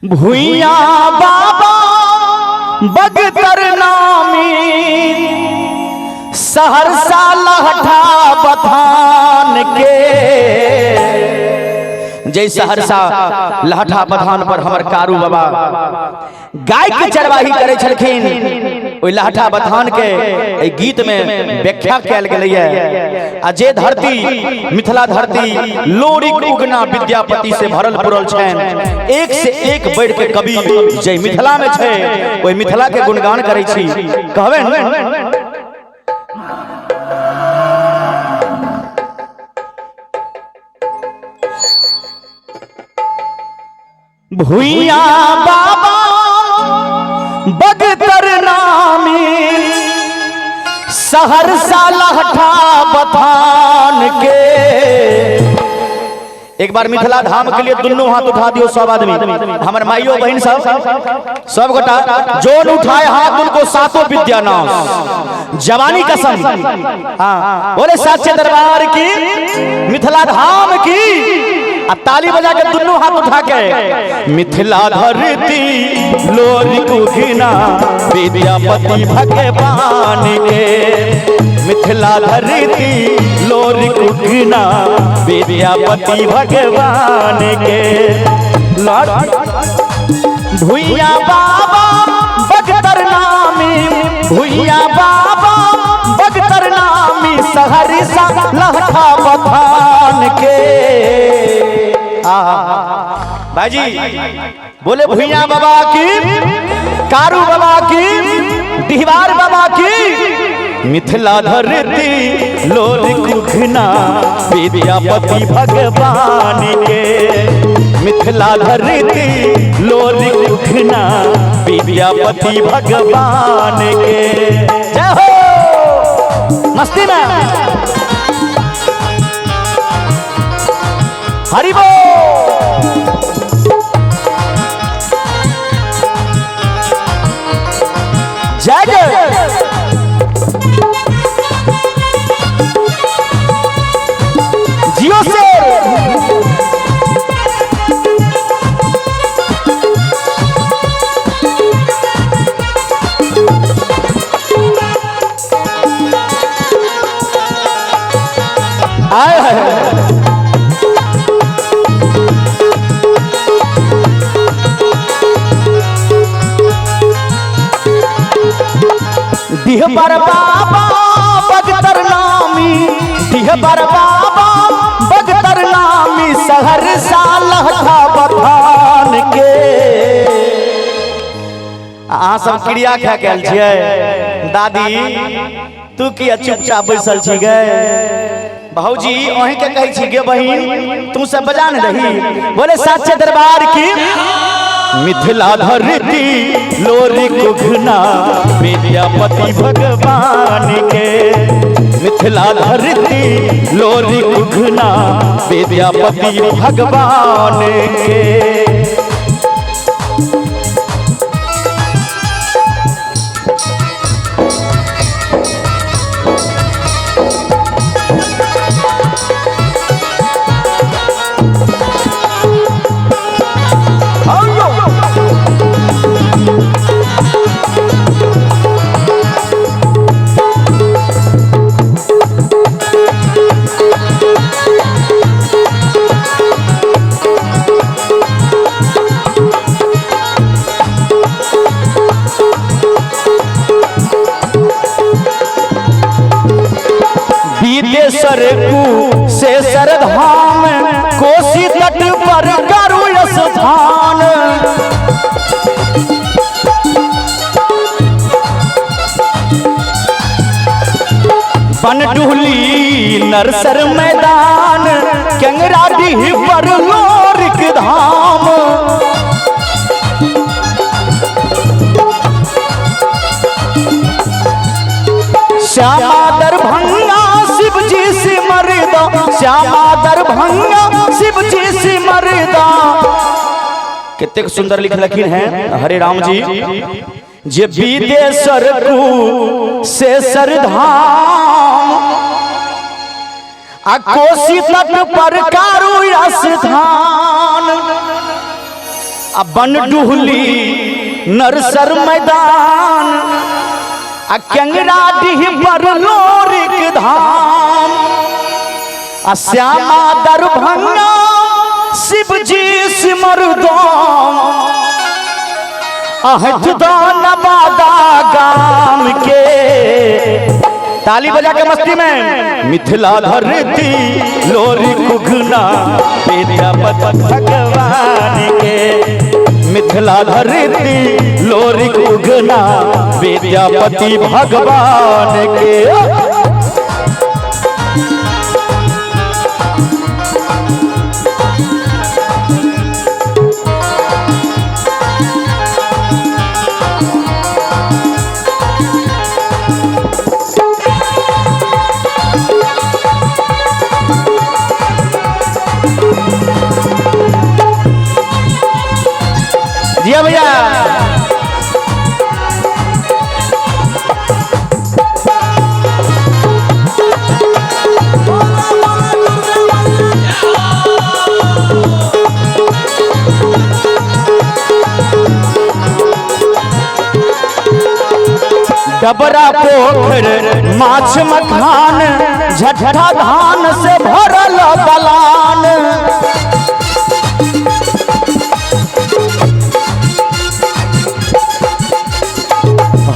भुइया बाबा बगतर नामी सहरसा लहठा बथान के। जय सहरसा लहठा बथान पर हमर कारू बाबा गाय के चरवाही करे छलखिन। ओइ लहठा बथान के ए गीत में व्याख्या कैल गेलै है। आ जे धरती मिथिला धरती लोरिक उगना विद्यापति से भरल पुरल छन। एक से एक बढ़ के कवि जय मिथिला में छै ओइ मिथिला के गुणगान करै छी। कहबे भुइया बाबा बगतर नामी सहरसा लहठा बथान के। एक बार मिथिला धाम के लिए दोनों हाथ उठा दियो सब आदमी। हमर माइयो बहन सब गोटा जोन उठाए हाथ उनको सातों विद्या नाम जवानी कसम। हाँ बोले सच्चे दरबार की मिथिला धाम की। ताली बजा के दोनों हाथ उठा के मिथिला धरती लोरिक उगना विद्यापति भगवान के। मिथिला धरती लोरिक उगना विद्यापति भगवान के। भुइया बाबा बगतर नामी भुइया बाबा बगतर नामी सहरसा लहठा बथान के। भाईजी बोले भुइया बाबा की कारू बाबा की डिहवार बाबा की। मिथिला धरती लोरिक उगना विद्यापति भगवान के। मिथिला धरती लोरिक उगना विद्यापति भगवान के। जय हो मस्ती में हरि बोल। जय जय जियो से आए हैं। दिहबर बाबा बगतर नामी दिहबर बाबा बगतर नामी सहरसा लहठा बथान के। अहाँ सब क्रिया खा गेल छियै। दादी तू किया चुपचाप बैसल छी गे। भौजी अहीं के कहै छी गे बहिन तू सब बजा न रही। बोले सच्चे दरबार की मिथिला धरती लोरिक उगना विद्यापति भगवान के। मिथिला धरती लोरिक उगना विद्यापति भगवान के। विदेशर कु से सरधाम कोसी तट पर कारू स्थान। बनडुहली नरसर मैदान केंगरा डीह पर लोरिक धाम। श्यामा दरभंगा शिव जी सिमरदा श्यामा दरभंगा शिव जी सिमरदा। कितने सुंदर लिख लखीन है हरे राम जी। जे विदेशर कु से सरधाम आ कोसी तट पर कारू स्थान। अब बन डुहली नरसर मैदान कंगरा डीह पर लोरिक धाम श्यामा दरभंगा शिवजी सिमरदाम नवादा गाम के ताली बजा के मस्ती में मिथिला धरती लोरी कुघना विद्यापति भगवान के मिथिला धरती लोरी कुघना विद्यापति भगवान के जिया भैया डबरा पोखर माछ मखान झठा धान से भरल बलान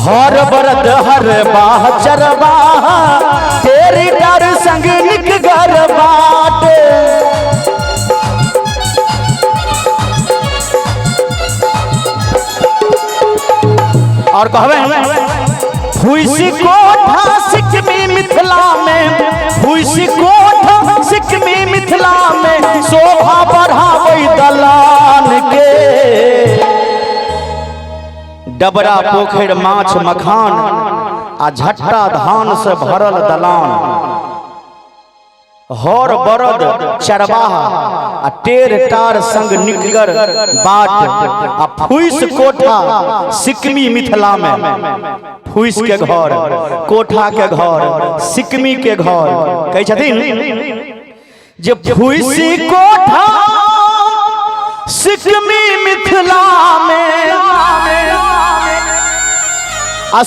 हर बरद हर बाह चरबा तेरी डर संग निक घर बाट और कहवे फुइसी कोठा सिक्किमी मिथिला में फुइसी कोठा सिक्किमी मिथिला में शोभा बढ़ावे दलान के डबरा पोखर माछ मखान आ झट्टा धान से भरल दलान हर बरद चरवाहा आ टेर टार संग निकगर बाट आ फुइस कोठा सिक्किमी मिथिला में फुइस के घर कोठा के घर सिक्किमी के घर कहे छथिन जे फुइसी कोठा सिक्किमी मिथिला में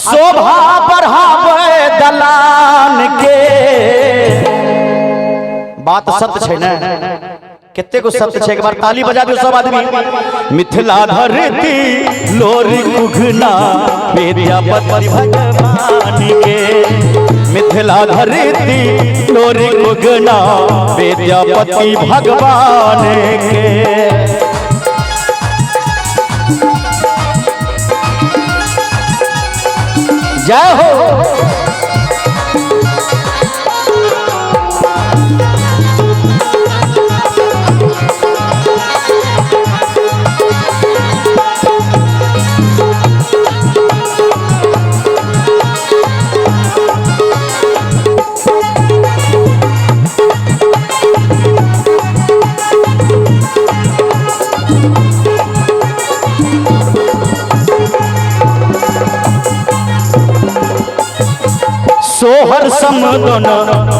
शोभा बढ़ावे दलान के बात सत्य है ना कितने को सत्य है एक बार ताली बजा दो सब आदमी मिथिला धरती लोरी कुघना विद्यापति भगवान के मिथिला धरती लोरी कुघना विद्यापति भगवान के जय हो सोहर समदन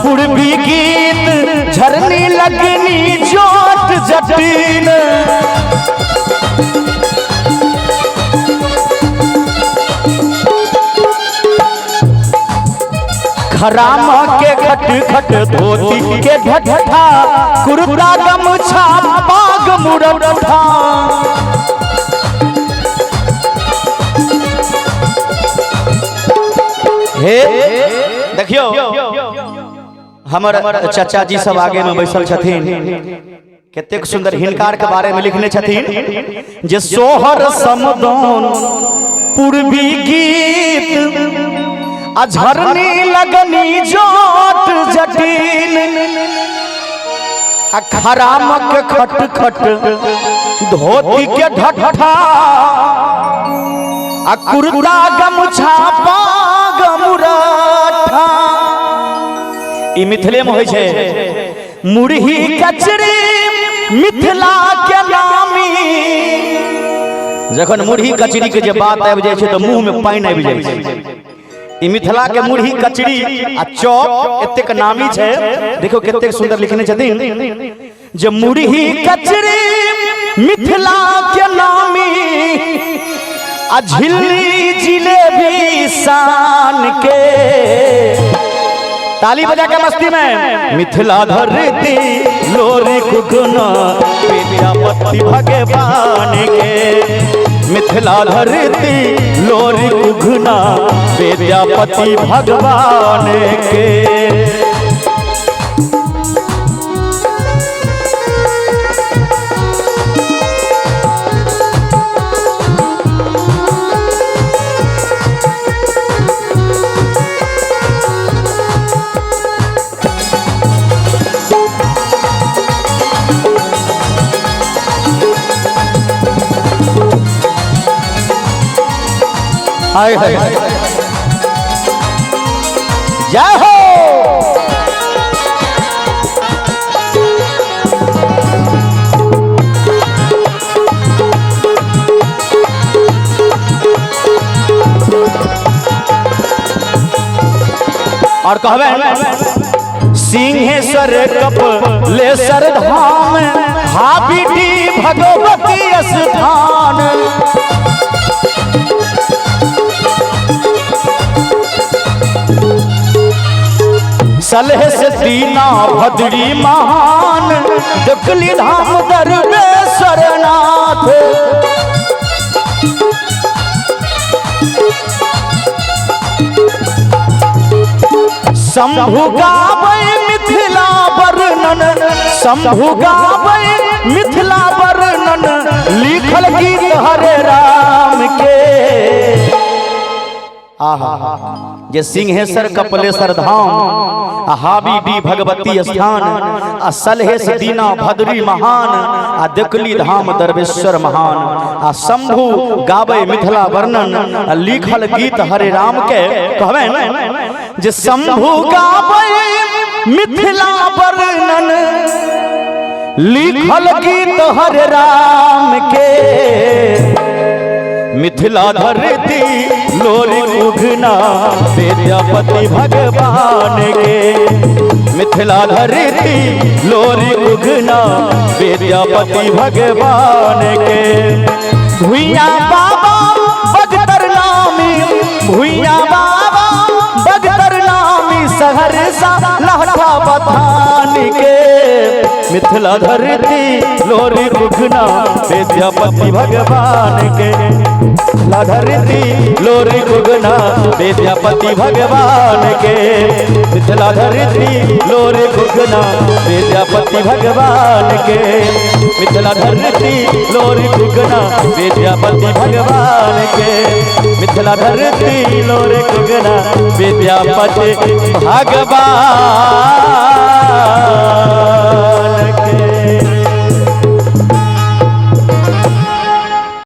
पूर्वी गीत झरनी लगनी जोत जटिन खराम के खट खट धोती के ढठा कुर्ता गमछा पाग मुरठा हे देखियो हमर चाचा जी सब आगे में बैसल छथिन कितने सुंदर हिनकार के बारे में लिखने छथिन जे सोहर समदन पूर्वी गीत झरनी लगनी जोत जटिन खराम के खट खट धोती के ढठा कुर्ता गमछा पाग मुरठा ई मिथिले में होय छै मुरही कचरी मिथिला के नामी जखन मुरही कचरी के जे बात आबि जाय छै तो मुंह में पानी आबि जाय छै ई मिथिला के मुरही कचरी आ चौक एतेक नामी छै देखो कतेक सुंदर लिखने छथिन जे मुरही कचरी मिथिला के नामी झिल्ली जिलेबी शान के। ताली बजा के मस्ती में। मिथिला धरती लोरी कुगना विद्यापति भगवान के। मिथिला धरती लोरी कुगना विद्यापति भगवान के। हाय हाय जय हो। और कहवे सिंहेश्वर कपिलेश्वर धाम हाबिटी भगवती स्थान। सलह से दीना भद्री महान दकली धाम दरवेश्वर नाथ। शंभु गावै मिथिला वर्णन, शंभु गावै मिथिला वर्णन, लिखल गीत हरे राम के। जे सिंहेश्वर कपिलेश्वर धाम हाबीडी भगवती स्थान सलहे से दीना भद्री महान दकली धाम दरवेश्वर महान। शंभु गावे मिथिला वर्णन लिखल गीत हरे राम के। कहवे जे शंभु गावे मिथिला वर्णन लिखल गीत हरे राम के। मिथिला धरती लोरी कुगना विद्यापति भगवान के। मिथिला धरती लोरी कुगना विद्यापति भगवान के। भुइया बाबा बगतर नामी, भुइया बाबा बगतर नामी सहरसा लहठा बथान के। मिथिला धरती लोरी कुगना विद्यापति भगवान के। मिथिला धरती लोरी कुगना विद्यापति भगवान के। मिथिला धरती लोरी कुगना विद्यापति भगवान के। मिथिला धरती लोरी कुगना विद्यापति भगवान के। मिथिला धरती लोरी कुगना विद्यापति भगवान